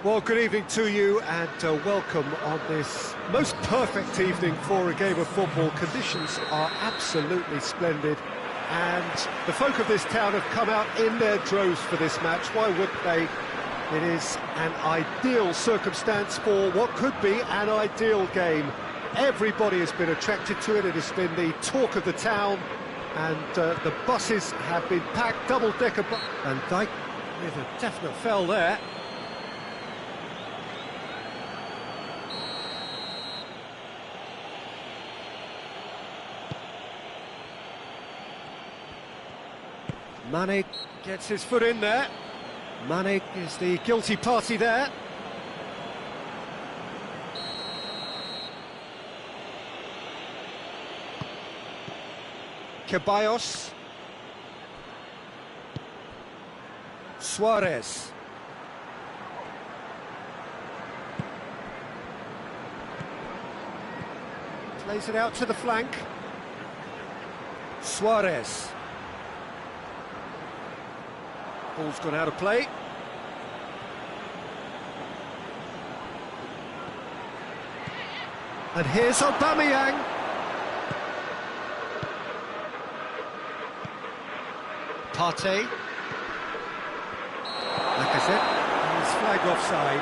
Well, good evening to you and welcome on this most perfect evening for a game of football. Conditions are absolutely splendid and the folk of this town have come out in their droves for this match. Why wouldn't they? It is an ideal circumstance for what could be an ideal game. Everybody has been attracted to it. It has been the talk of the town and the buses have been packed, double-decker Van Dijk with a definite foul there. Mane gets his foot in there. Mane is the guilty party there. Ceballos. Suarez. Plays it out to the flank. Suarez. Ball's gone out of play. And here's Aubameyang. Partey. Like I said, he's flagged offside.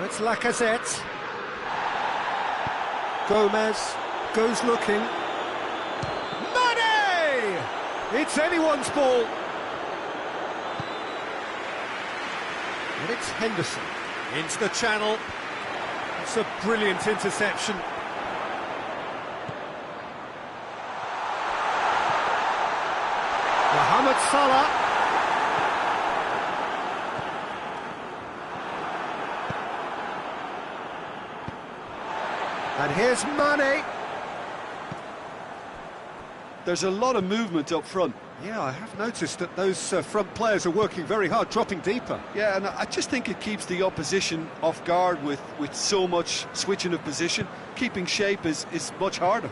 It's Lacazette. Gomez goes looking. Mane! It's anyone's ball. And it's Henderson into the channel. It's a brilliant interception. Mohamed Salah. And here's Mane. There's a lot of movement up front. Yeah, I have noticed that those front players are working very hard, dropping deeper. Yeah, and I just think it keeps the opposition off guard with so much switching of position. Keeping shape is much harder.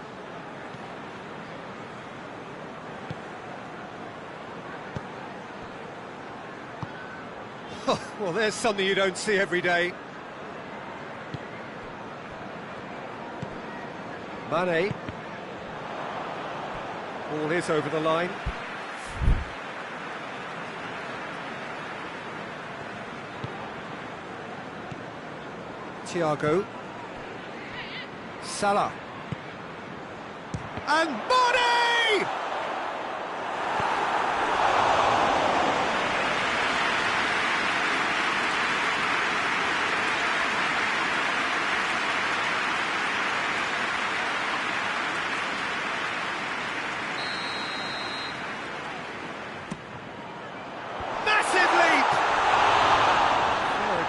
Well, there's something you don't see every day. Mane. Ball is over the line. Thiago. Salah. And Mane!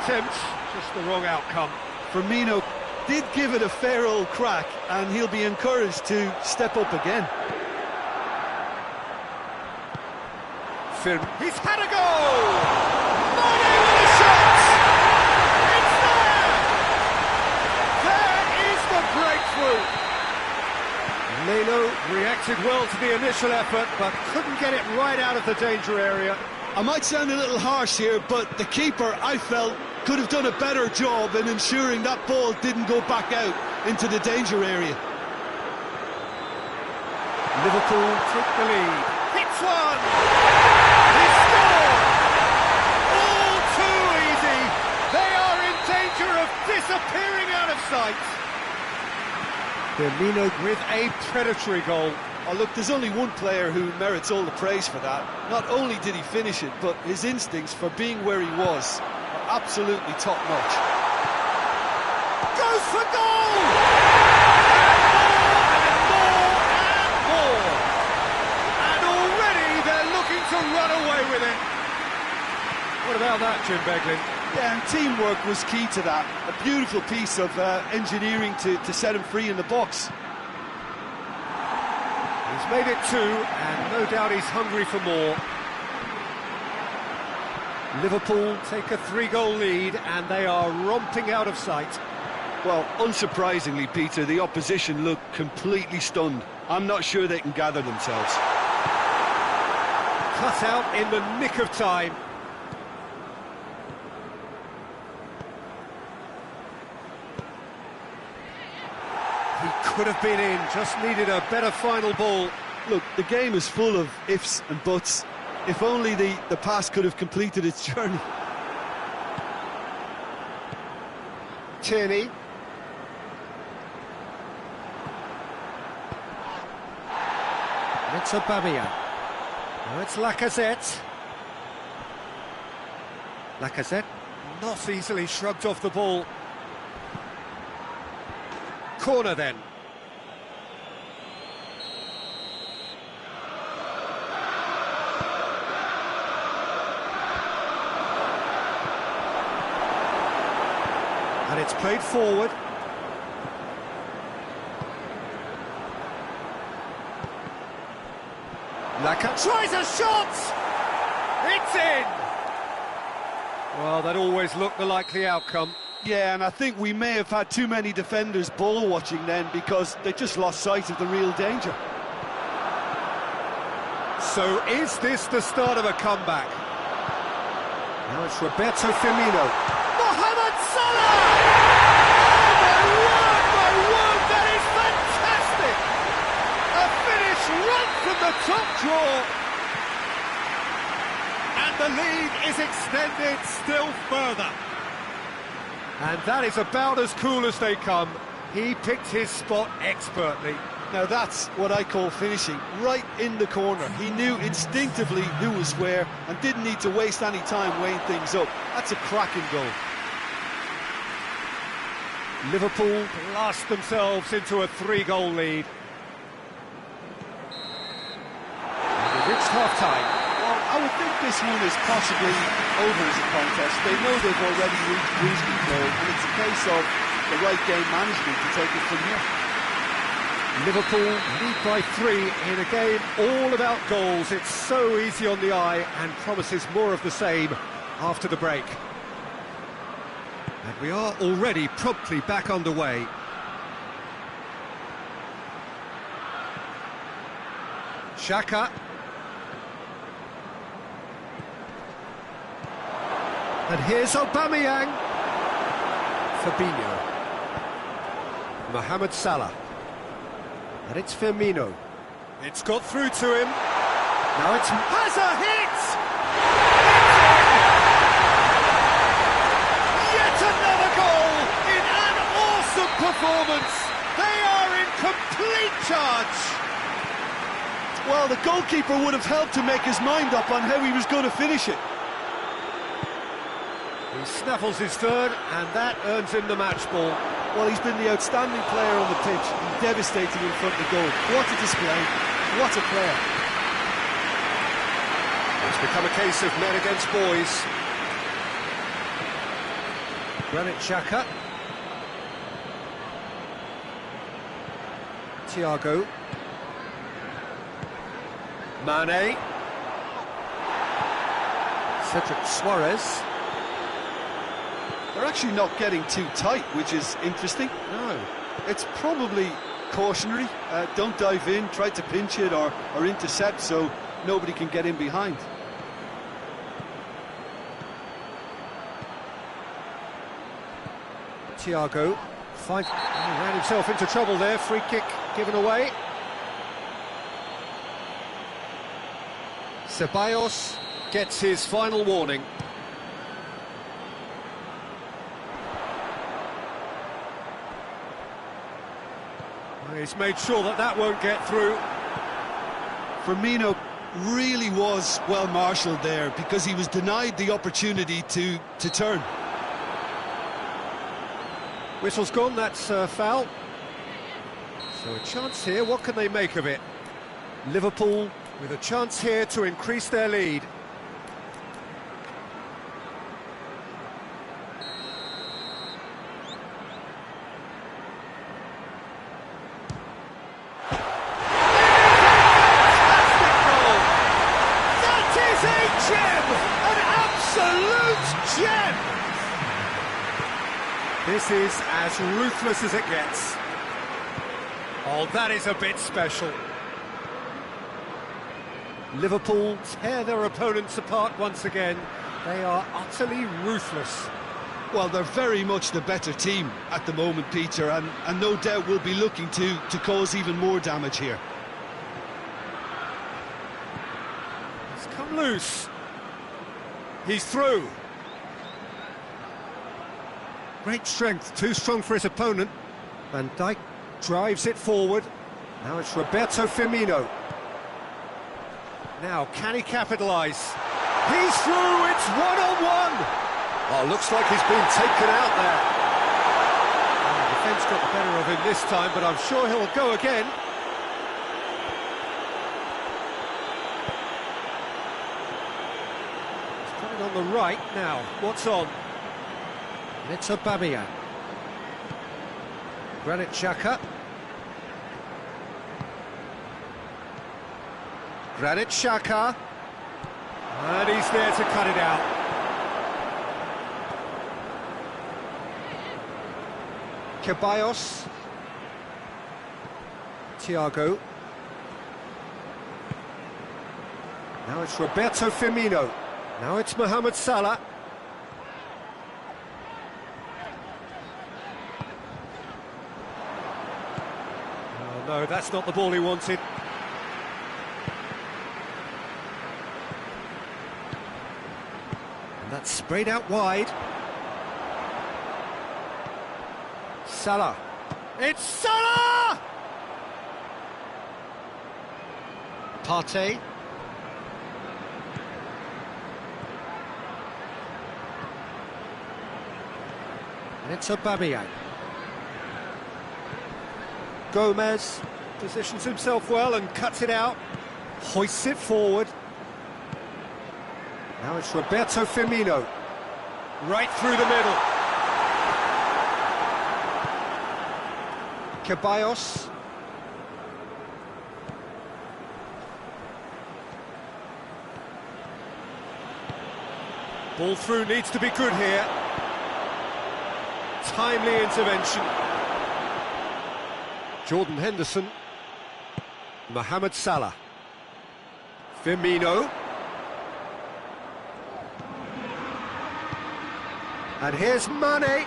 Attempt, just the wrong outcome. Firmino did give it a fair old crack and he'll be encouraged to step up again. He's had a goal! Mane with a shot! It's there! There is the breakthrough! Leno reacted well to the initial effort but couldn't get it right out of the danger area. I might sound a little harsh here, but the keeper, I felt, could have done a better job in ensuring that ball didn't go back out into the danger area. Liverpool took the lead. Hits one! He scored! All too easy! They are in danger of disappearing out of sight. Firmino with a predatory goal. Oh, look, there's only one player who merits all the praise for that. Not only did he finish it, but his instincts for being where he was are absolutely top-notch. Goes for goal! And more! And already they're looking to run away with it. What about that, Jim Beglin? Yeah, and teamwork was key to that. A beautiful piece of engineering to set him free in the box. He's made it two, and no doubt he's hungry for more. Liverpool take a 3-goal lead and they are romping out of sight. Well, unsurprisingly, Peter, the opposition look completely stunned. I'm not sure they can gather themselves. Cut out in the nick of time. He could have been in, just needed a better final ball. Look, the game is full of ifs and buts. If only the pass could have completed its journey. Tierney. It's Aubameyang. Now it's Lacazette. Lacazette not easily shrugged off the ball. Corner then. And it's played forward. Lacazette tries a shot! It's in! Well, that always looked the likely outcome. Yeah, and I think we may have had too many defenders ball watching then because they just lost sight of the real danger. So is this the start of a comeback? Now it's Roberto Firmino. Mohamed Salah! Oh my word, that is fantastic! A finish right from the top draw. And the lead is extended still further. And that is about as cool as they come. He picked his spot expertly. Now that's what I call finishing, right in the corner. He knew instinctively who was where and didn't need to waste any time weighing things up. That's a cracking goal. Liverpool blast themselves into a 3-goal lead. And they've reached half-time. Well, I would think this one is possibly over as a contest. They know they've already reached cruise control, and it's a case of the right game management to take it from here. Liverpool lead by 3 in a game all about goals. It's so easy on the eye and promises more of the same after the break. And we are already promptly back underway. Xhaka. And here's Aubameyang. Fabinho. Mohamed Salah. And it's Firmino. It's got through to him. Now it's... has a hit! Yet another goal in an awesome performance. They are in complete charge. Well, the goalkeeper would have helped to make his mind up on how he was going to finish it. He snaffles his third, and that earns him the match ball. Well, he's been the outstanding player on the pitch, and devastating in front of the goal. What a display, what a player. It's become a case of men against boys. Granit Xhaka. Thiago. Mane. Cedric Suarez. They're actually not getting too tight, which is interesting. No. It's probably cautionary. Don't dive in, try to pinch it or intercept so nobody can get in behind. Thiago. He ran himself into trouble there. Free kick given away. Ceballos gets his final warning. He's made sure that that won't get through. Firmino really was well marshalled there because he was denied the opportunity to turn. Whistle's gone, that's a foul. So a chance here, what can they make of it? Liverpool with a chance here to increase their lead. absolute gem! This is as ruthless as it gets. Oh, that is a bit special. Liverpool tear their opponents apart once again. They are utterly ruthless. Well, they're very much the better team at the moment, Peter, and no doubt will be looking to cause even more damage here. He's come loose. He's through. Great strength, too strong for his opponent. Van Dijk drives it forward. Now it's Roberto Firmino. Now, can he capitalise? He's through, it's one-on-one! Oh, looks like he's been taken out there. The defence got the better of him this time, but I'm sure he'll go again. He's coming on the right now. What's on? And it's Aubameyang. Granit Xhaka. Granit Xhaka. And he's there to cut it out. Ceballos. Thiago. Now it's Roberto Firmino. Now it's Mohamed Salah. Oh no, that's not the ball he wanted. And that's sprayed out wide. Salah. It's Salah! Partey. And it's Aubameyang. Gomez positions himself well and cuts it out. Hoists it forward. Now it's Roberto Firmino. Right through the middle. Ceballos. Ball through needs to be good here. Timely intervention. Jordan Henderson. Mohamed Salah. Firmino. And here's Mane.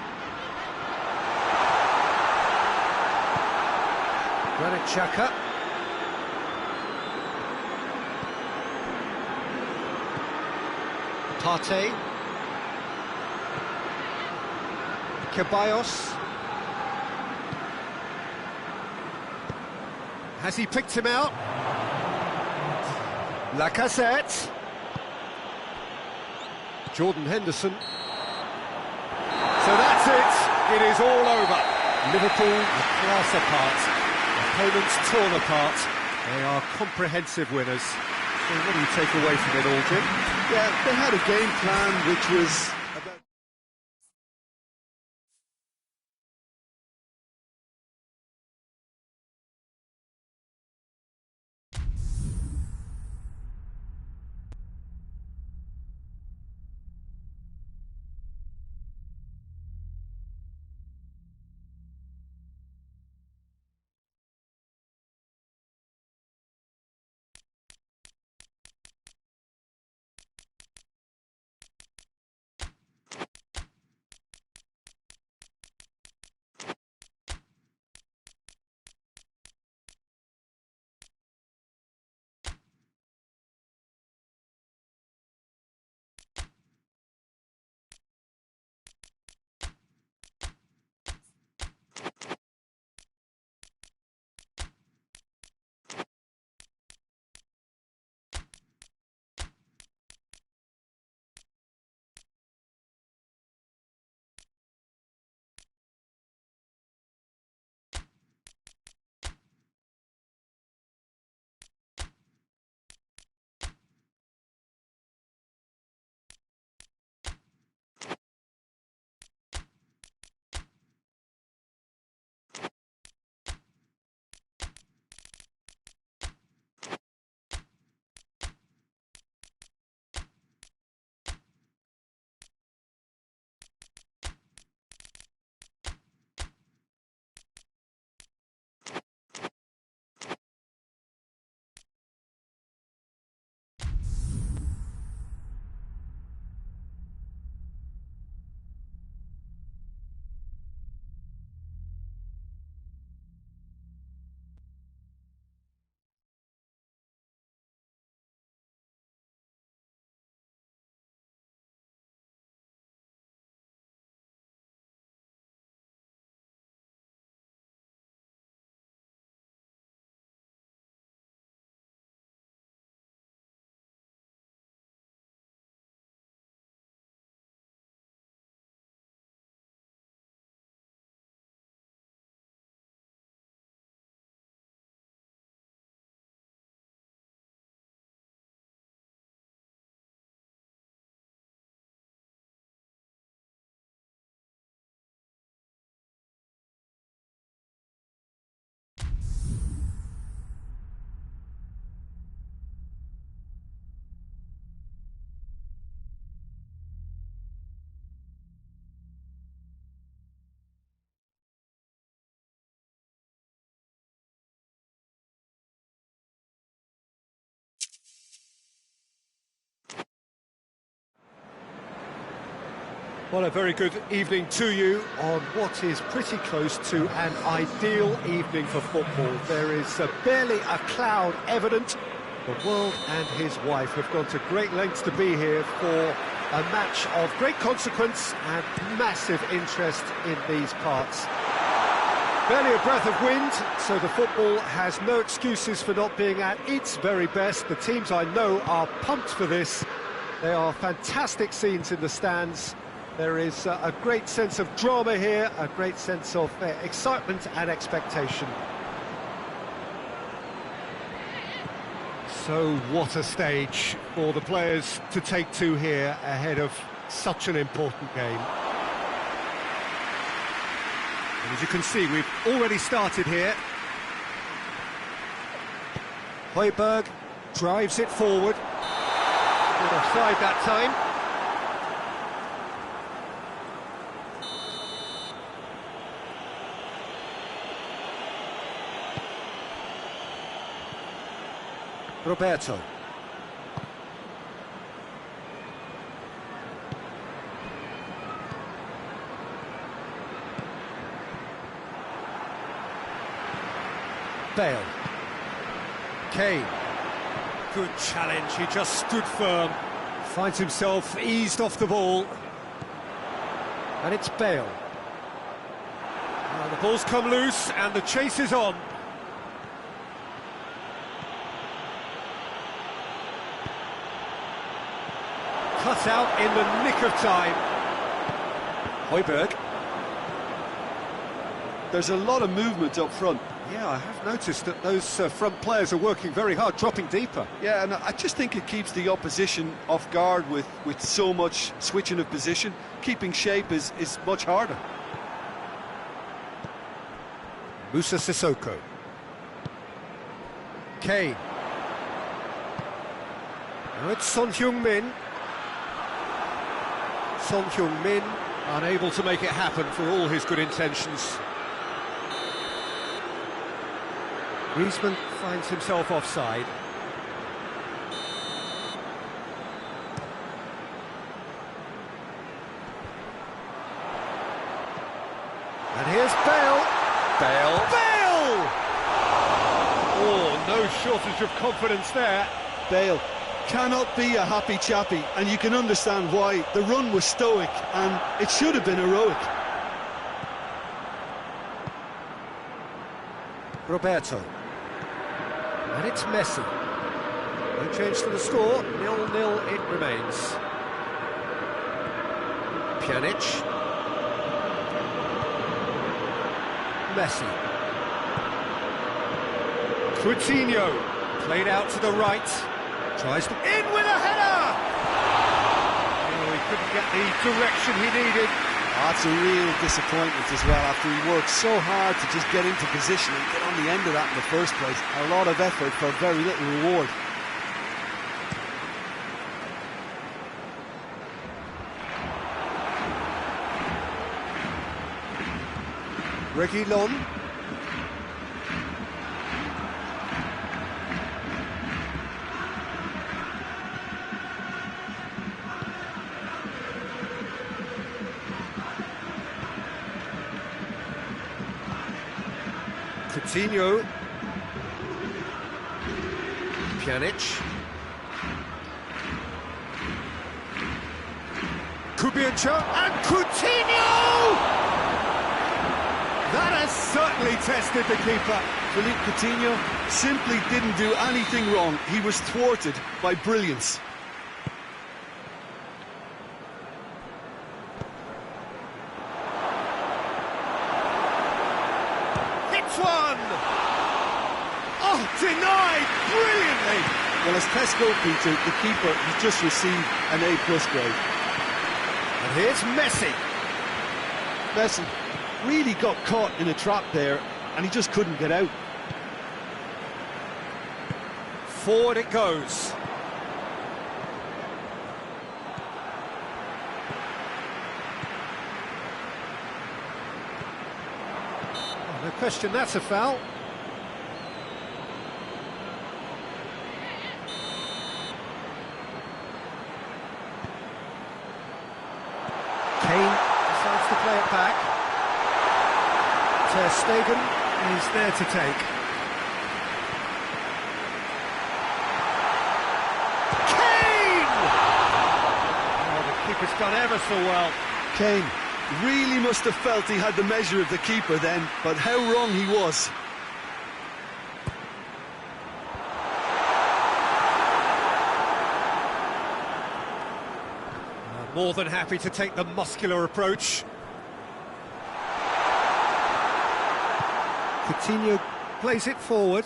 Granit Xhaka. Partey. Ceballos. Has he picked him out? Lacazette. Jordan Henderson. So that's it. It is all over. Liverpool are class apart. Opponents torn apart. They are comprehensive winners. So what do you take away from it all, Jim? Yeah, they had a game plan which was about... Well, a very good evening to you on what is pretty close to an ideal evening for football. There is barely a cloud evident. The world and his wife have gone to great lengths to be here for a match of great consequence and massive interest in these parts. Barely a breath of wind, so the football has no excuses for not being at its very best. The teams I know are pumped for this. There are fantastic scenes in the stands. There is a great sense of drama here, a great sense of excitement and expectation. So what a stage for the players to take to here ahead of such an important game. And as you can see, we've already started here. Højbjerg drives it forward. Good offside that time. Roberto. Bale. Kane. Good challenge, he just stood firm. Finds himself eased off the ball. And it's Bale. Now the ball's come loose and the chase is on. Cut out in the nick of time. Højbjerg. There's a lot of movement up front. Yeah, I have noticed that those front players are working very hard, dropping deeper. Yeah, and I just think it keeps the opposition off guard with so much switching of position. Keeping shape is much harder. Musa Sissoko. Kane. Now it's Son Heung-min. Son Heung-min unable to make it happen for all his good intentions. Griezmann finds himself offside. And here's Bale. Bale. Bale! Oh, no shortage of confidence there. Bale cannot be a happy chappy, and you can understand why. The run was stoic, and it should have been heroic. Roberto. And it's Messi. No change to the score, 0-0 it remains. Pjanic. Messi. Coutinho, played out to the right. Tries to... in with a header! Oh, he couldn't get the direction he needed. That's a real disappointment as well, after he worked so hard to just get into position and get on the end of that in the first place. A lot of effort for very little reward. Reguilón. Coutinho. Pjanic. Kubica and Coutinho! That has certainly tested the keeper. Philippe Coutinho simply didn't do anything wrong. He was thwarted by brilliance. One! Oh, denied brilliantly! Well, as tests go, Peter, the keeper has just received an A+ grade. And here's Messi. Messi really got caught in a trap there, and he just couldn't get out. Forward it goes. No question, that's a foul. Kane play it back. Ter Stegen is there to take. Kane! Oh, the keeper's done ever so well. Kane really must have felt he had the measure of the keeper then, but how wrong he was. More than happy to take the muscular approach. Coutinho plays it forward.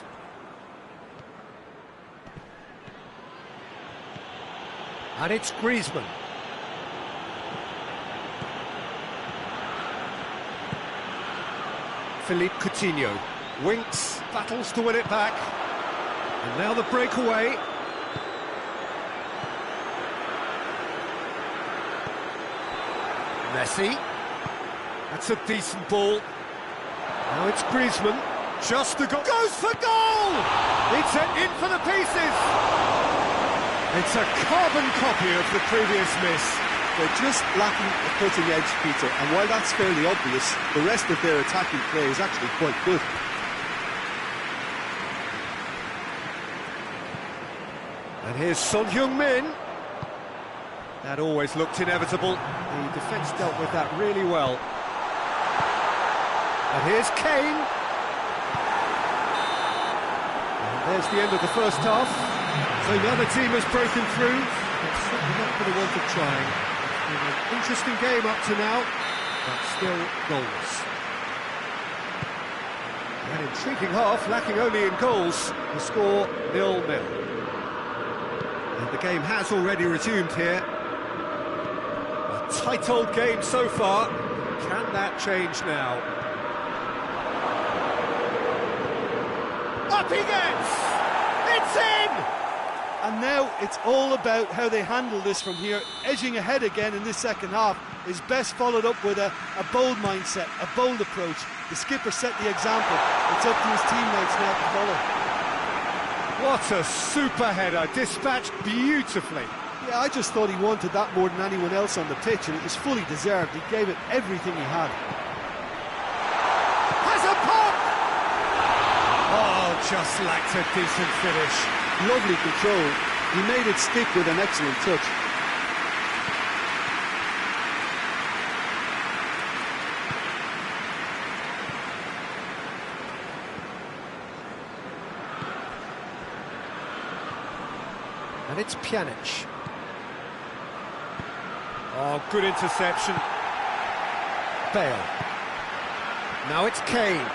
And it's Griezmann. Philippe Coutinho winks, battles to win it back. And now the breakaway. Messi. That's a decent ball. Now it's Griezmann. Just the goal. Goes for goal! It's in for the pieces. It's a carbon copy of the previous miss. They're just lacking a cutting edge, Peter, and while that's fairly obvious, the rest of their attacking play is actually quite good. And here's Son Heung-min. That always looked inevitable. The defence dealt with that really well. And here's Kane. And there's the end of the first half. So the other team has broken through. It's certainly not for the want of trying. It's been an interesting game up to now, but still goalless. An intriguing half, lacking only in goals. The score 0-0. And the game has already resumed here. A tight old game so far. Can that change now? Up he gets! It's in! And now it's all about how they handle this from here. Edging ahead again in this second half is best followed up with a bold mindset, a bold approach. The skipper set the example. It's up to his teammates now to follow. What a super header, dispatched beautifully. Yeah, I just thought he wanted that more than anyone else on the pitch, and it was fully deserved. He gave it everything he had. Has a pop! Oh, just lacked a decent finish. Lovely control. He made it stick with an excellent touch. And it's Pjanic. Oh, good interception. Bale. Now it's Kane.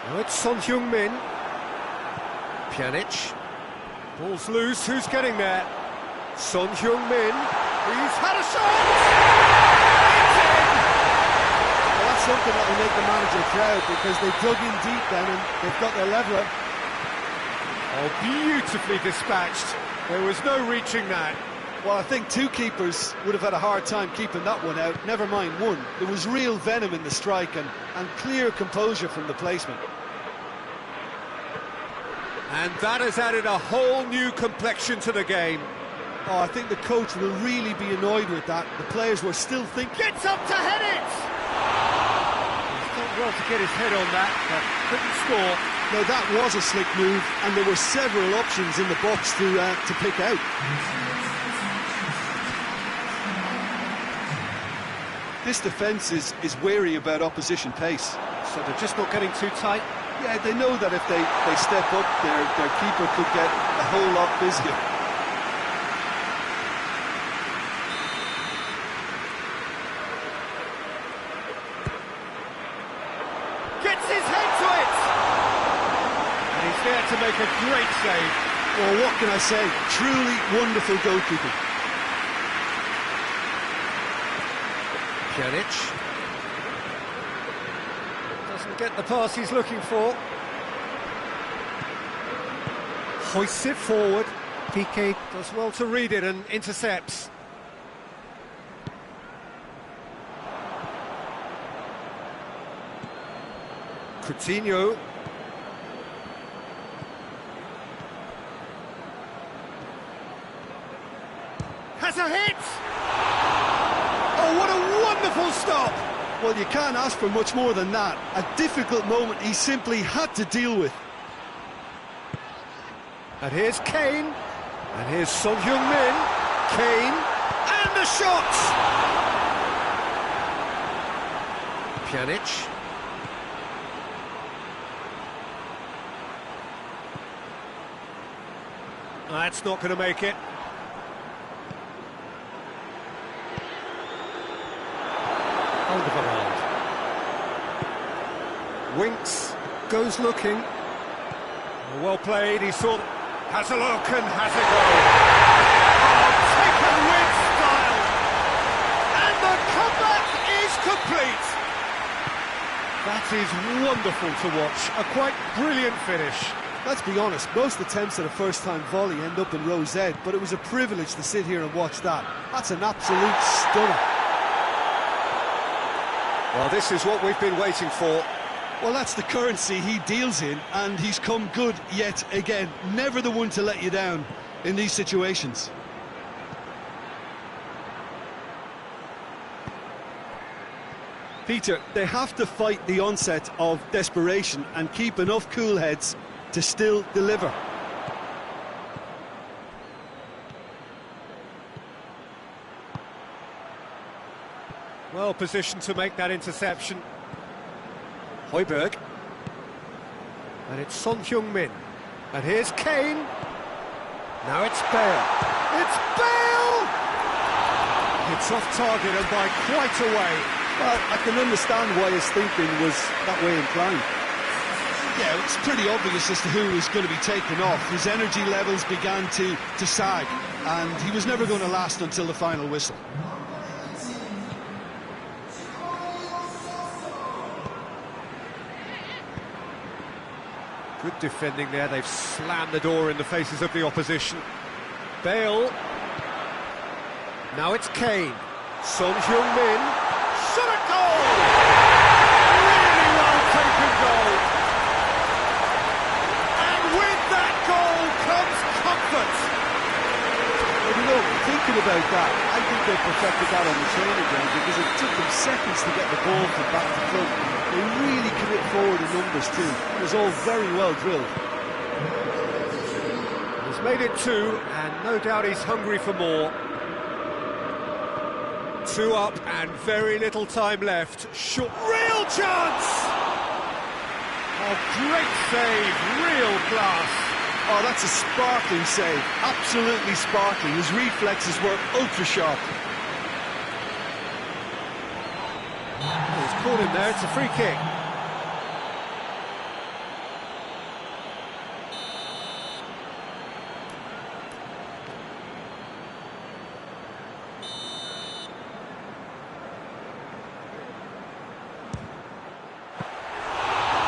Now it's Son Heung-min. Pjanic. Ball's loose, who's getting there? Son Heung-min. He's had a shot! It's in! Well, that's something that will make the manager proud, because they dug in deep then and they've got their leveller. Oh, beautifully dispatched. There was no reaching that. Well, I think two keepers would have had a hard time keeping that one out, never mind one. There was real venom in the strike and clear composure from the placement. And that has added a whole new complexion to the game. Oh, I think the coach will really be annoyed with that. The players were still thinking... Gets up to head it! He's done well to get his head on that, but couldn't score. No, that was a slick move, and there were several options in the box to pick out. This defence is wary about opposition pace. So they're just not getting too tight? Yeah, they know that if they step up, their keeper could get a whole lot busier. Gets his head to it! And he's there to make a great save. Well, what can I say? Truly wonderful goalkeeping. Pjanic doesn't get the pass he's looking for. Hoists it forward. Piqué does well to read it and intercepts. Coutinho. Has a hit! Oh, what a wonderful stop. Well, you can't ask for much more than that. A difficult moment he simply had to deal with. And here's Kane. And here's Son Heung-min. Kane. And the shot! Pjanic. That's not going to make it. Alderweireld. Winks, goes looking. Well played, he saw, has a look and has a go. Oh, taken with style. And the comeback is complete. That is wonderful to watch, a quite brilliant finish. Let's be honest, most attempts at a first-time volley end up in row Z, but it was a privilege to sit here and watch that. That's an absolute stunner. Well, this is what we've been waiting for. Well, that's the currency he deals in, and he's come good yet again. Never the one to let you down in these situations. Peter, they have to fight the onset of desperation and keep enough cool heads to still deliver. Well positioned to make that interception. Højbjerg. And it's Son Heung-min. And here's Kane. Now it's Bale. It's Bale! It's off target and by quite a way. Well, I can understand why his thinking was that way inclined. Yeah, it's pretty obvious as to who was going to be taken off. His energy levels began to sag, and he was never going to last until the final whistle. Good defending there, they've slammed the door in the faces of the opposition. Bale. Now it's Kane. Son Heung-min. Shot at goal! Really well taken goal. And with that goal comes comfort. Well, you know, thinking about that, I think they perfected that on the training ground because it took them seconds to get the ball from back to front. They really commit forward in numbers too. It was all very well drilled. He's made it two, and no doubt he's hungry for more. Two up and very little time left. Real chance! Oh, great save, real class. Oh, that's a sparkling save, absolutely sparkling. His reflexes were ultra sharp. Oh, he's caught him there, it's a free kick.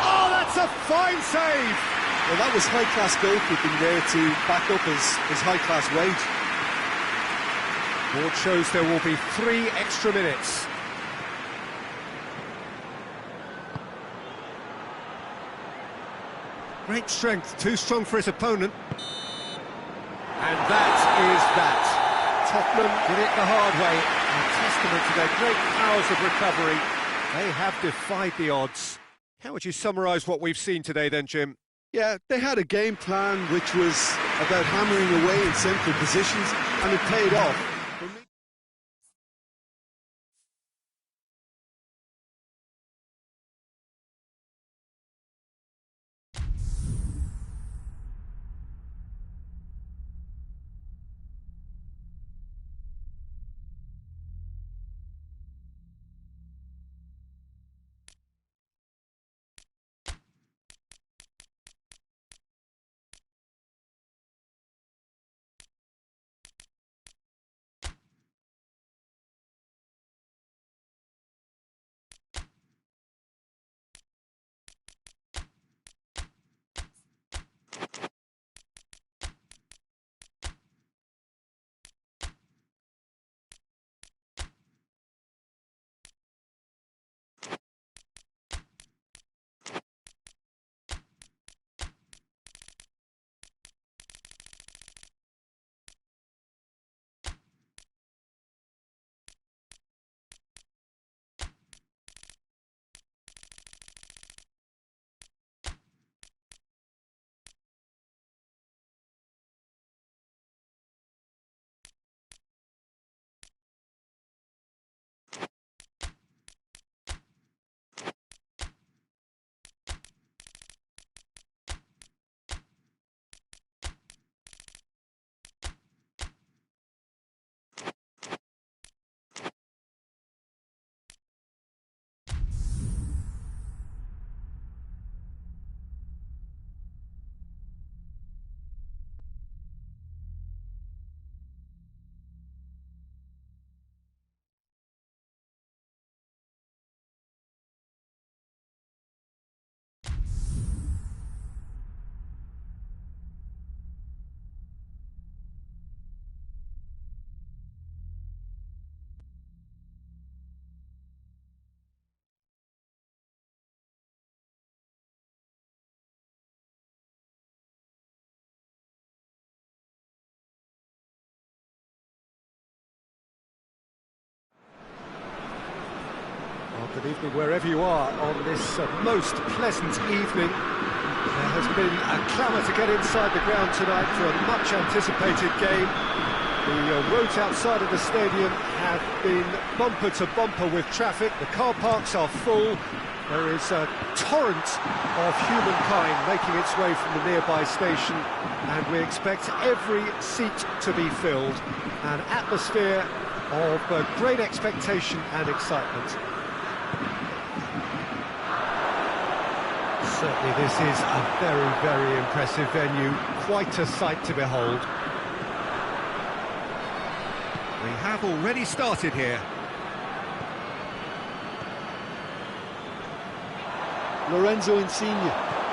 Oh, that's a fine save! Well, that was high-class goalkeeping there to back up his high-class wage. Board shows there will be 3 extra minutes. Great strength, too strong for his opponent. And that is that. Tottenham did it the hard way. A testament to their great powers of recovery. They have defied the odds. How would you summarise what we've seen today then, Jim? Yeah, they had a game plan which was about hammering away in central positions, and it paid off. Good evening wherever you are on this most pleasant evening. There has been a clamour to get inside the ground tonight for a much anticipated game. The roads outside of the stadium have been bumper to bumper with traffic. The car parks are full. There is a torrent of humankind making its way from the nearby station, and we expect every seat to be filled. An atmosphere of great expectation and excitement. Certainly this is a very, very impressive venue, quite a sight to behold. We have already started here. Lorenzo Insigne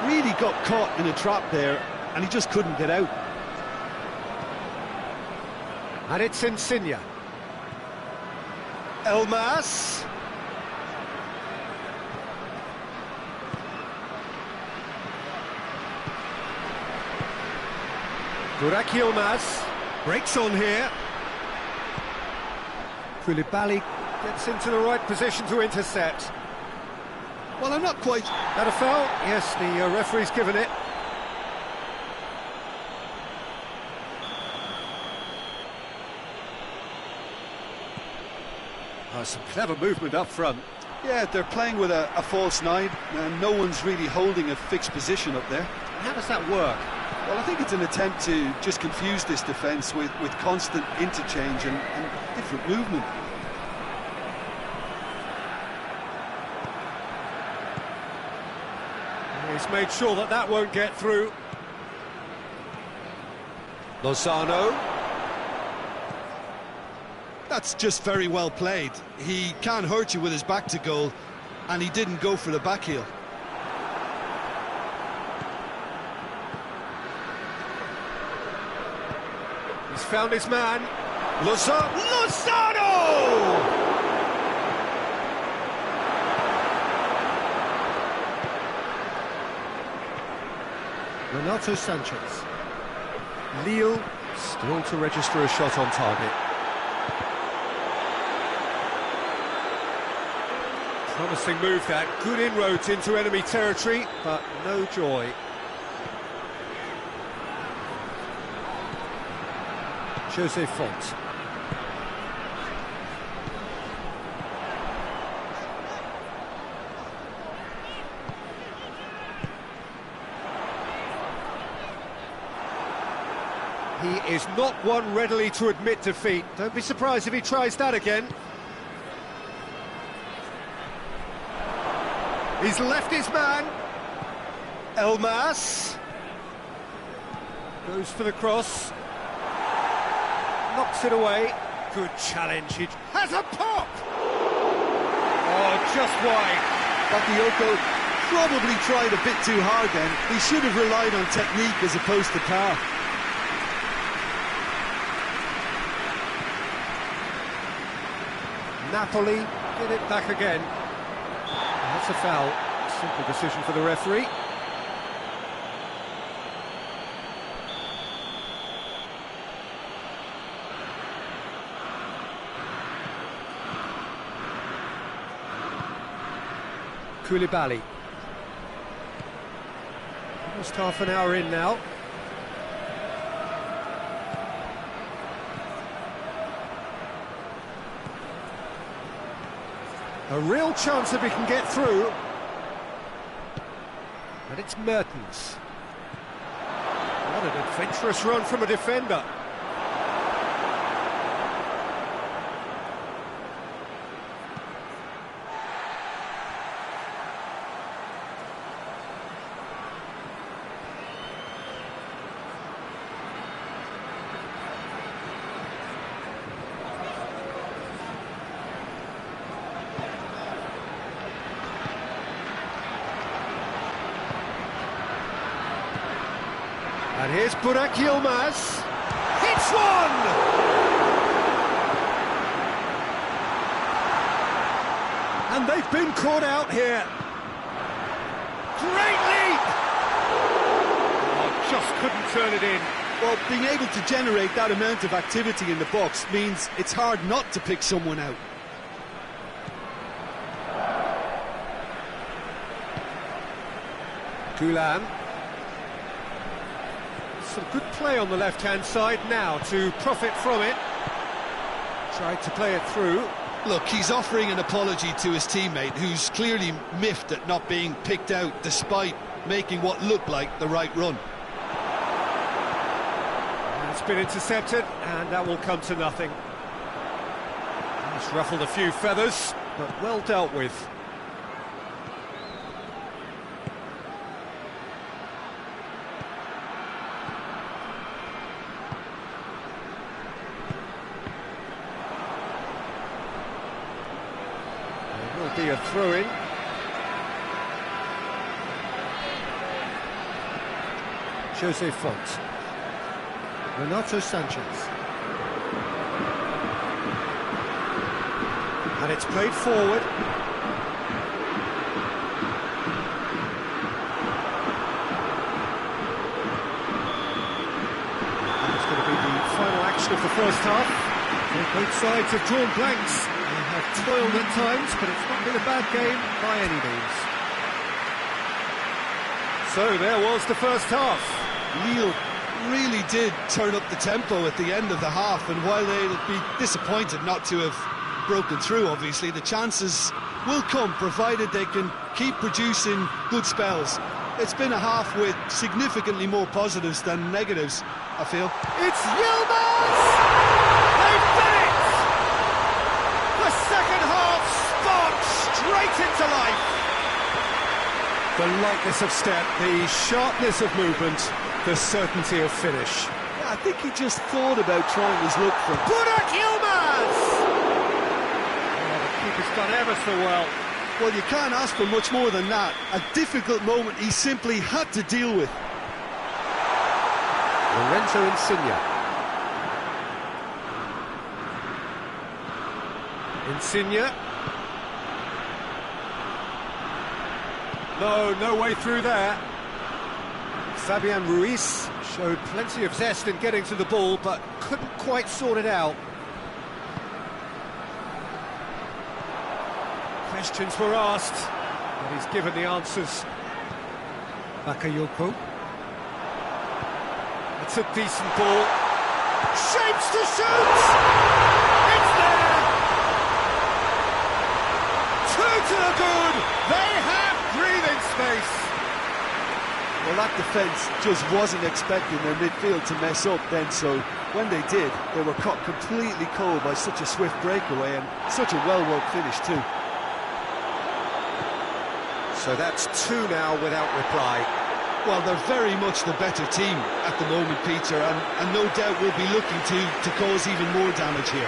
really got caught in a trap there, and he just couldn't get out. And it's Insigne. Elmas. Burak Yilmaz breaks on here. Koulibaly gets into the right position to intercept. Well, I'm not quite... That a foul? Yes, the referee's given it. Oh, some clever movement up front. Yeah, they're playing with a false nine, and no one's really holding a fixed position up there. How does that work? Well, I think it's an attempt to just confuse this defence with constant interchange and different movement. He's made sure that that won't get through. Lozano. That's just very well played. He can't hurt you with his back to goal, and he didn't go for the back heel. He's found his man. Lozano! Renato Sanchez. Lille still to register a shot on target. Promising move that, good inroads into enemy territory, but no joy. Jose Font. He is not one readily to admit defeat. Don't be surprised if he tries that again. He's left his man. Elmas. Goes for the cross. Knocks it away. Good challenge. He has a pop! Oh, just wide. Bakayoko probably tried a bit too hard then. He should have relied on technique as opposed to power. Napoli get it back again. That's a foul. Simple decision for the referee. Koulibaly. Almost half an hour in now. A real chance if he can get through. And it's Mertens. What an adventurous run from a defender. And here's Burak Yilmaz. Hits one! And they've been caught out here. Great leap! Oh, just couldn't turn it in. Well, being able to generate that amount of activity in the box means it's hard not to pick someone out. Gulan. Some good play on the left-hand side now to profit from it. Tried to play it through. Look, he's offering an apology to his teammate, who's clearly miffed at not being picked out despite making what looked like the right run. It's been intercepted, and that will come to nothing. It's ruffled a few feathers, but well dealt with. There will be a throw-in. Jose Font. Renato Sanchez. And it's played forward. And it's going to be the final action of the first half. Both sides have drawn blanks and have toiled at times, but it's not been a bad game by any means. So there was the first half. Lille really did turn up the tempo at the end of the half, and while they'll be disappointed not to have broken through, obviously, the chances will come, provided they can keep producing good spells. It's been a half with significantly more positives than negatives, I feel. It's Yilmaz! They've done it! The second half sparked straight into life. The lightness of step, the sharpness of movement, the certainty of finish. Yeah, I think he just thought about trying his luck from Burak Yilmaz! Oh, the keeper's done ever so well. Well, you can't ask for much more than that. A difficult moment he simply had to deal with. Lorenzo Insigne. Insigne. No way through there. Fabian Ruiz showed plenty of zest in getting to the ball, but couldn't quite sort it out. Questions were asked, but he's given the answers. Bakayoko. It's a decent ball. Shapes to shoot! It's there! Two to the good! They have breathing space! Well, that defence just wasn't expecting their midfield to mess up then, so when they did, they were caught completely cold by such a swift breakaway and such a well-worked finish too. So that's two now without reply. Well, they're very much the better team at the moment, Peter, and no doubt will be looking to cause even more damage here.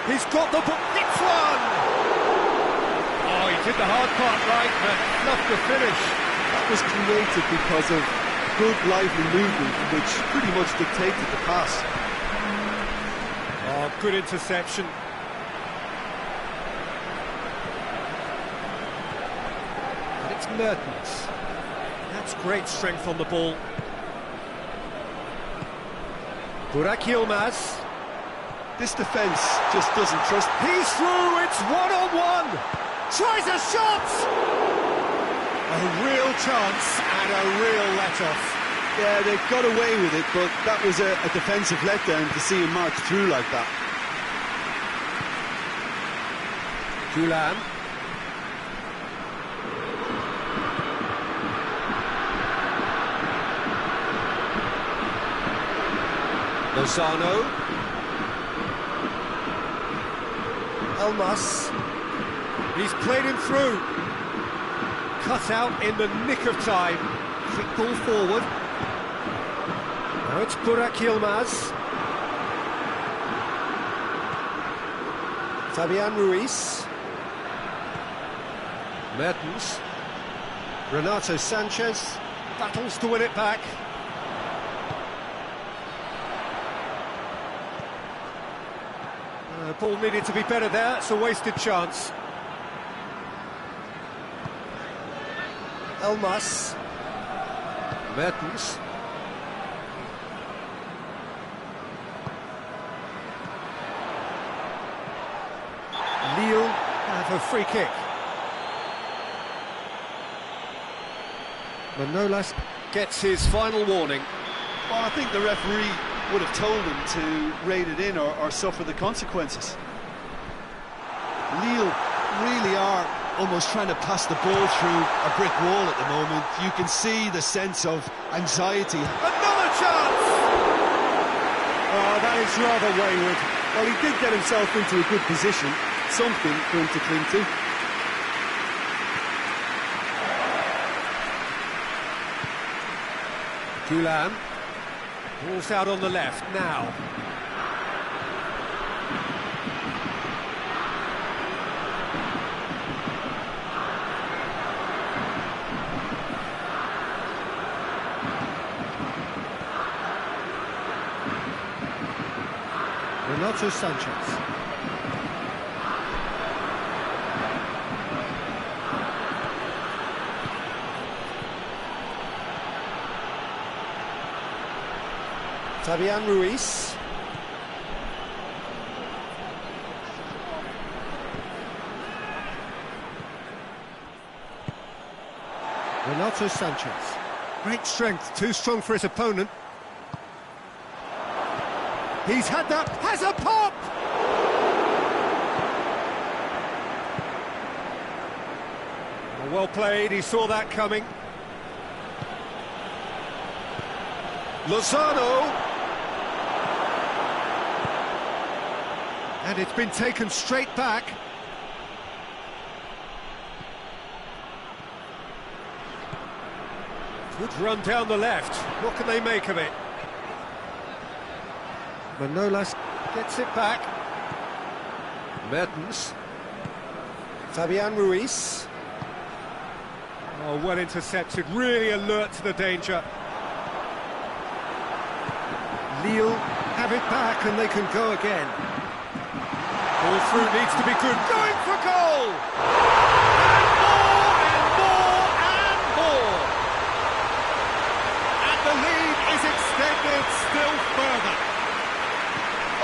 He's got the ball. It's one! Oh, he did the hard part right, but fluffed the finish. That was created because of good, lively movement, which pretty much dictated the pass. Oh, good interception. And it's Mertens. That's great strength on the ball. Burak Yilmaz. This defence just doesn't trust. He's through, it's one-on-one! Tries a shot! A real chance and a real let-off. Yeah, they got away with it, but that was a defensive letdown to see him march through like that. Gulan. Lozano. Elmas. He's played him through. Cut out in the nick of time. Quick ball forward. Now it's Burak Yilmaz. Fabian Ruiz. Mertens. Renato Sanchez. Battles to win it back. Ball needed to be better there. It's a wasted chance. Elmas. Mertens. Lille have a free kick. Manolas gets his final warning. Well, I think the referee would have told him to rate it in or suffer the consequences. Lille really are almost trying to pass the ball through a brick wall at the moment. You can see the sense of anxiety. Another chance! Oh, that is rather wayward. Well, he did get himself into a good position. Something for him to cling to. Gulan. Ball's out on the left now. Renato Sanchez. Fabian Ruiz. Renato Sanchez. Great strength, too strong for his opponent. He's had that, has a pop! Well played, he saw that coming. Lozano. And it's been taken straight back. Good run down the left. What can they make of it? Manolas gets it back. Mertens. Fabian Ruiz. Oh, well intercepted. Really alert to the danger. Lille have it back and they can go again. Ball through needs to be good. Going for goal! And more and more and more! And the lead is extended still further.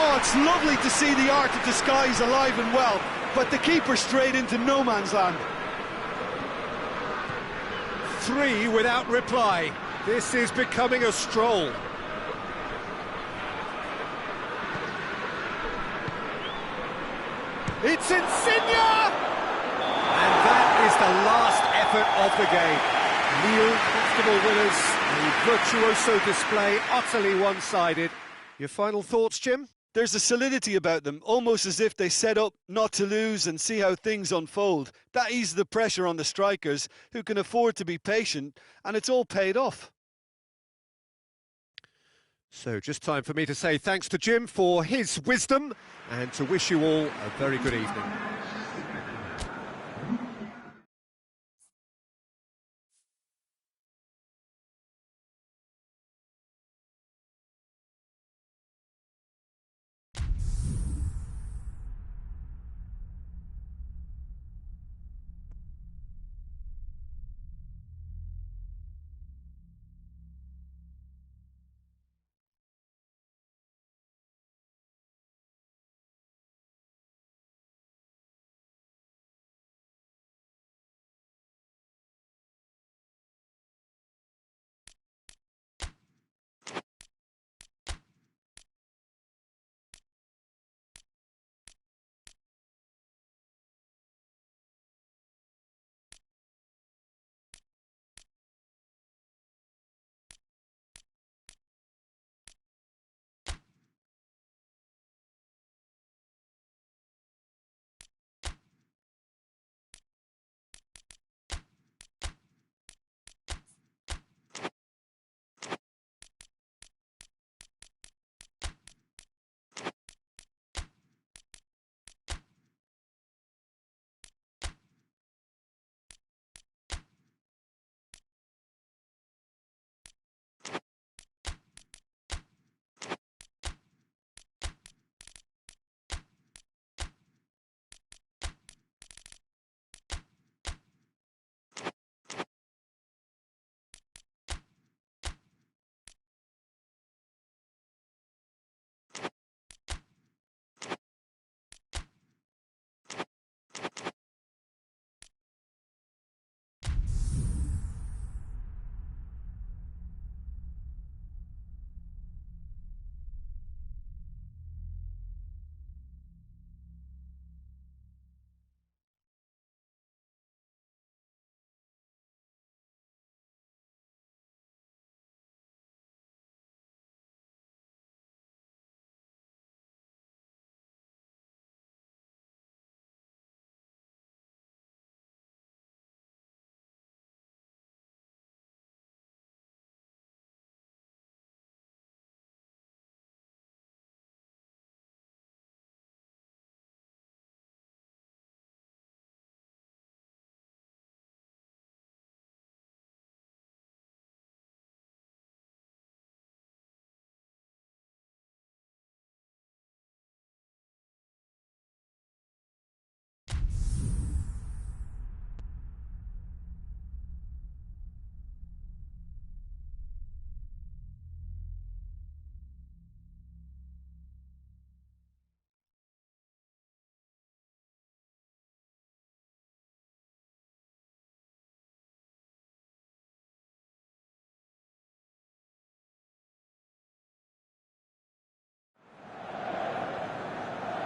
Oh, it's lovely to see the art of disguise alive and well, but the keeper straight into no man's land. 3 without reply. This is becoming a stroll. It's Insigne! And that is the last effort of the game. Lille, comfortable winners, a virtuoso display, utterly one-sided. Your final thoughts, Jim? There's a solidity about them, almost as if they set up not to lose and see how things unfold. That eases the pressure on the strikers, who can afford to be patient, and it's all paid off. So just time for me to say thanks to Jim for his wisdom and to wish you all a very good evening.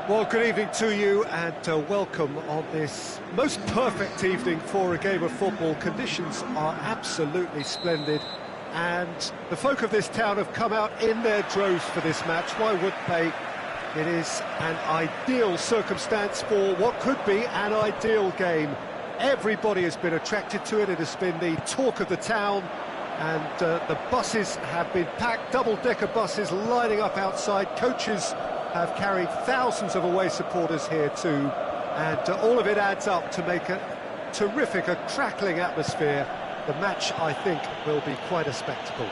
Well, good evening to you and welcome on this most perfect evening for a game of football. Conditions are absolutely splendid and the folk of this town have come out in their droves for this match. Why wouldn't they? It is an ideal circumstance for what could be an ideal game. Everybody has been attracted to it. It has been the talk of the town, and the buses have been packed, double-decker buses lining up outside. Coaches have carried thousands of away supporters here too, and all of it adds up to make a terrific, a crackling atmosphere. The match, I think, will be quite a spectacle.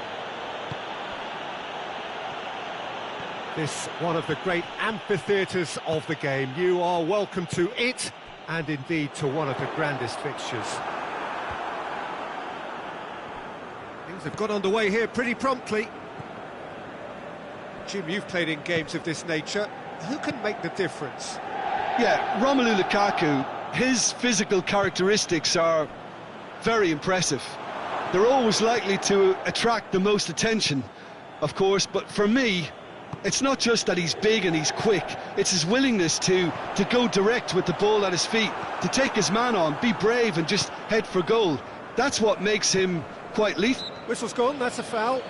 This one of the great amphitheatres of the game. You are welcome to it, and indeed to one of the grandest fixtures. Things have got underway here pretty promptly. Jim, you've played in games of this nature. Who can make the difference? Yeah, Romelu Lukaku, his physical characteristics are very impressive. They're always likely to attract the most attention, of course, but for me, it's not just that he's big and he's quick, it's his willingness to go direct with the ball at his feet, to take his man on, be brave and just head for goal. That's what makes him quite lethal. Whistle's gone, that's a foul.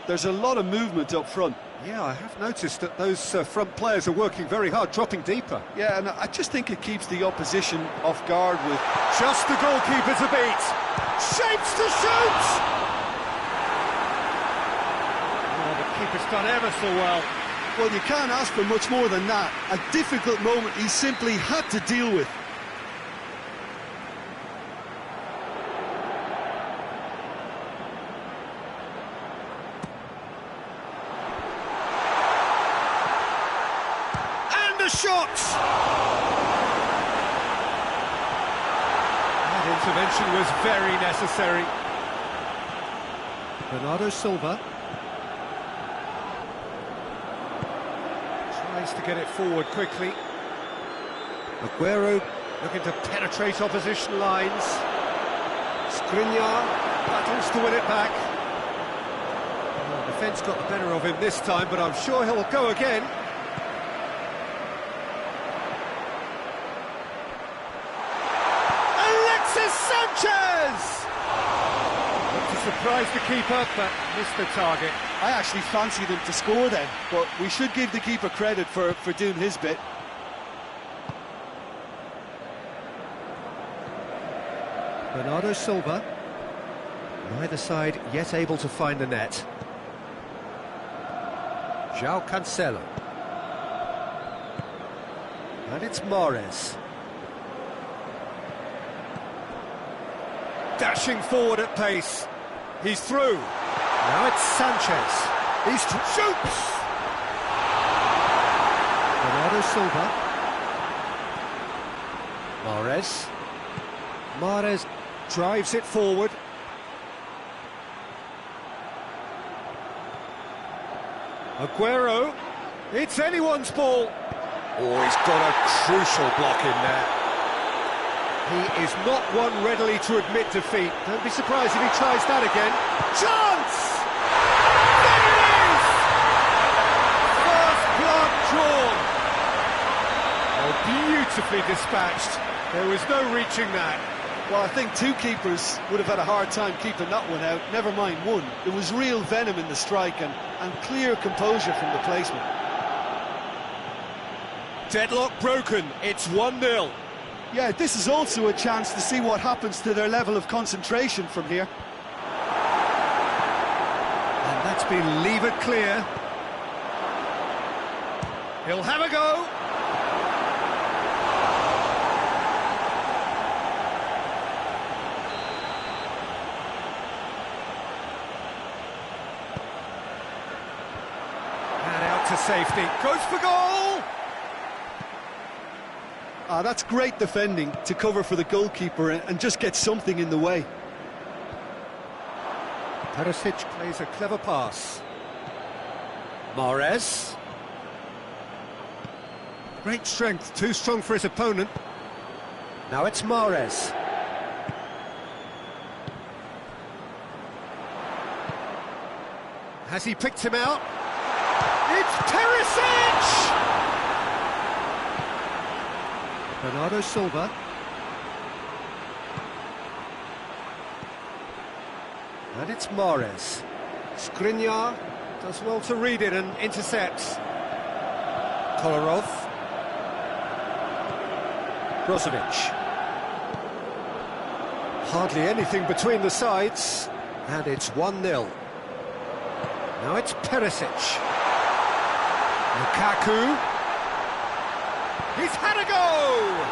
There's a lot of movement up front. Yeah, I have noticed that those front players are working very hard, dropping deeper. Yeah, and I just think it keeps the opposition off guard with... Just the goalkeeper to beat. Shapes to shoot! Oh, the keeper's done ever so well. Well, you can't ask for much more than that. A difficult moment he simply had to deal with. Shots! That intervention was very necessary. Bernardo Silva tries to get it forward quickly. Aguero looking to penetrate opposition lines. Skriniar battles to win it back. Well, defence got the better of him this time, but I'm sure he'll go again. Sanchez! Not to surprise the keeper, but missed the target. I actually fancied him to score then, but we should give the keeper credit for doing his bit. Bernardo Silva. Neither side yet able to find the net. João Cancelo. And it's Mahrez. Dashing forward at pace. He's through. Now it's Sanchez. He's shoots! Bernardo Silva. Mahrez. Mahrez drives it forward. Aguero. It's anyone's ball. Oh, he's got a crucial block in there. He is not one readily to admit defeat. Don't be surprised if he tries that again. Chance! There it is! First blood drawn. Oh, beautifully dispatched. There was no reaching that. Well, I think two keepers would have had a hard time keeping that one out, never mind one. There was real venom in the strike and clear composure from the placement. Deadlock broken. It's 1-0. Yeah, this is also a chance to see what happens to their level of concentration from here. And that's been levered clear. He'll have a go. And out to safety. Goes for goal! That's great defending to cover for the goalkeeper and just get something in the way. Perisic plays a clever pass. Mahrez. Great strength, too strong for his opponent. Now it's Mahrez. Has he picked him out? It's Perisic! Bernardo Silva. And it's Mahrez. Skriniar does well to read it and intercepts. Kolarov. Brozovic. Hardly anything between the sides, and it's 1-0. Now it's Perisic. Lukaku. He's had a go!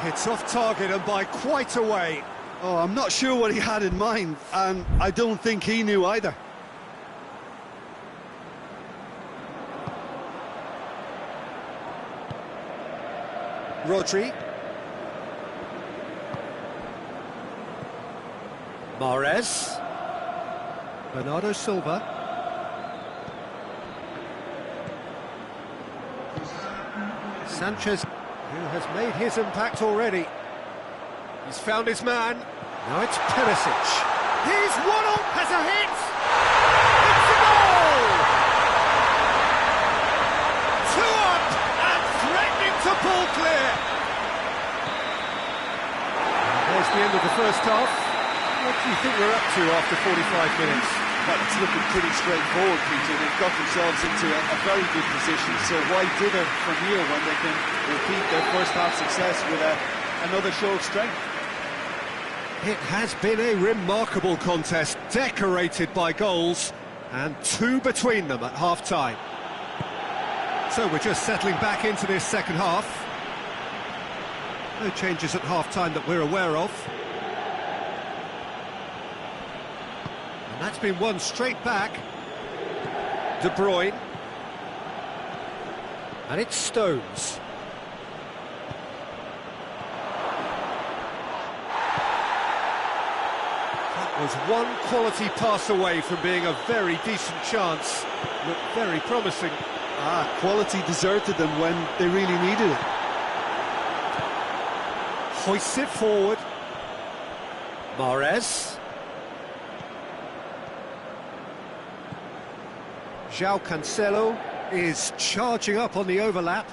It's off target and by quite a way. Oh, I'm not sure what he had in mind, and I don't think he knew either. Rodri. Mahrez. Bernardo Silva. Sanchez, who has made his impact already. He's found his man. Now it's Perisic. He's one up, has a hit. It's a goal! 2 up and threatening to pull clear. And there's the end of the first half. What do you think we're up to after 45 minutes? Well, it's looking pretty straightforward, Peter. They've got themselves into a very good position, so why dither from here when they can repeat their first half success with another show of strength? It has been a remarkable contest, decorated by goals, and 2 between them at half-time. So we're just settling back into this second half. No changes at half-time that we're aware of. And that's been won straight back. De Bruyne. And it's Stones. Was one quality pass away from being a very decent chance. Looked very promising. Quality deserted them when they really needed it. Hoists it forward. Mahrez. João Cancelo is charging up on the overlap.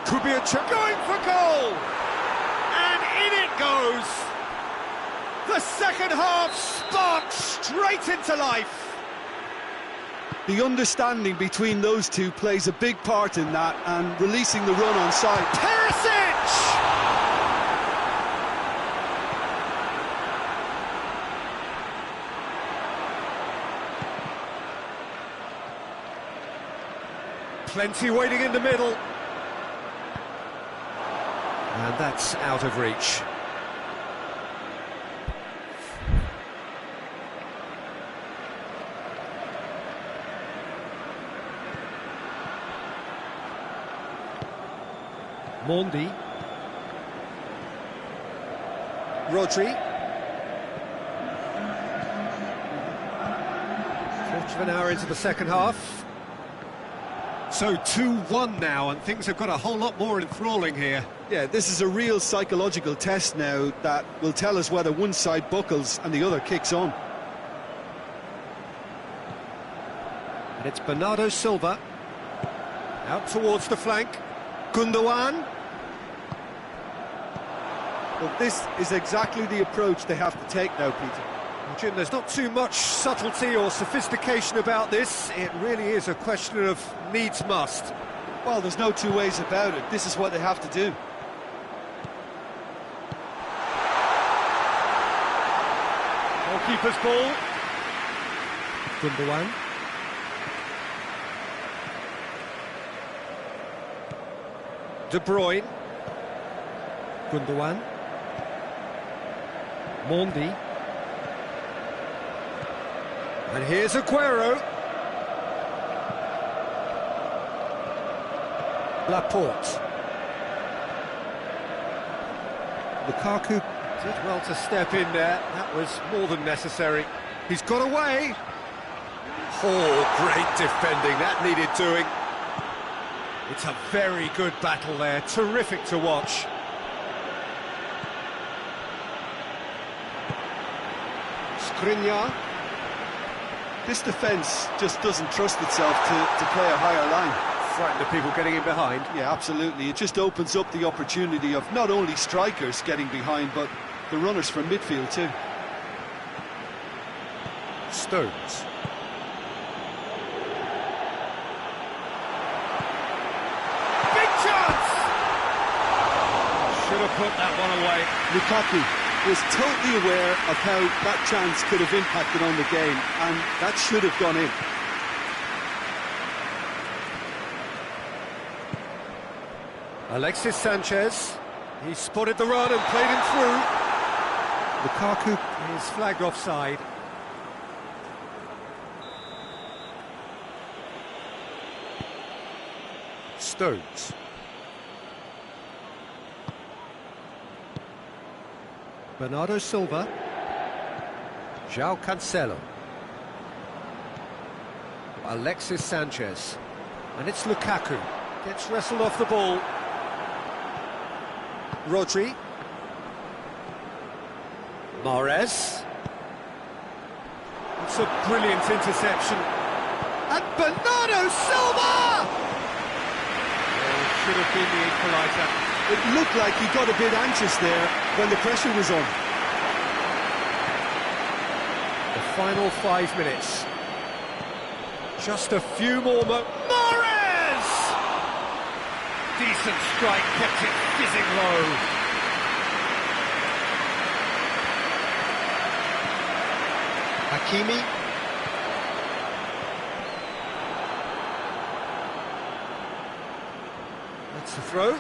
Could be a chance. Going for goal! And in it goes! The second half sparks straight into life! The understanding between those two plays a big part in that, and releasing the run on side. Perisic! Plenty waiting in the middle. And that's out of reach. Mondi. Rodri. Quarter of an hour into the second half. So 2-1 now, and things have got a whole lot more enthralling here. Yeah, this is a real psychological test now that will tell us whether one side buckles and the other kicks on. And it's Bernardo Silva. Out towards the flank. Gundogan. Well, this is exactly the approach they have to take now, Peter. Jim, there's not too much subtlety or sophistication about this. It really is a question of needs must. Well, there's no two ways about it. This is what they have to do. Goalkeeper's ball. Gundogan. De Bruyne. Gundogan. Mondi. And here's Aguero. Laporte. Lukaku did well to step in there. That was more than necessary. He's got away. Oh, great defending, that needed doing. It's a very good battle there, terrific to watch. Skriniar. This defence just doesn't trust itself to play a higher line. Frightened of people getting in behind. Yeah, absolutely. It just opens up the opportunity of not only strikers getting behind, but the runners from midfield too. Stones. Big chance! Should have put that one away. Lukaku was totally aware of how that chance could have impacted on the game, and that should have gone in. Alexis Sanchez, he spotted the run and played him through. Lukaku is flagged offside. Stones. Bernardo Silva. João Cancelo. Alexis Sanchez. And it's Lukaku. Gets wrestled off the ball. Rodri. Mahrez. It's a brilliant interception. And Bernardo Silva! Oh, should have been the equaliser. It looked like he got a bit anxious there when the pressure was on. The final 5 minutes. Just a few more Mahrez! Decent strike, kept it fizzing low. Hakimi. That's the throw.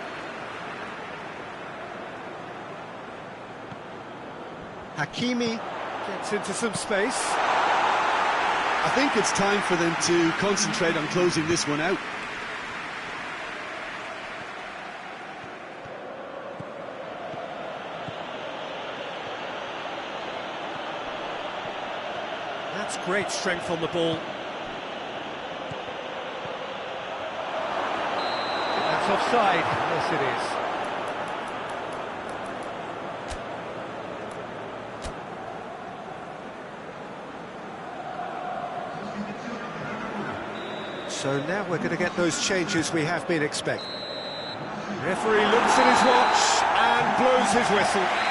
Hakimi gets into some space. I think it's time for them to concentrate on closing this one out. That's great strength on the ball. That's offside. Yes, it is. So now we're going to get those changes we have been expecting. Referee looks at his watch and blows his whistle.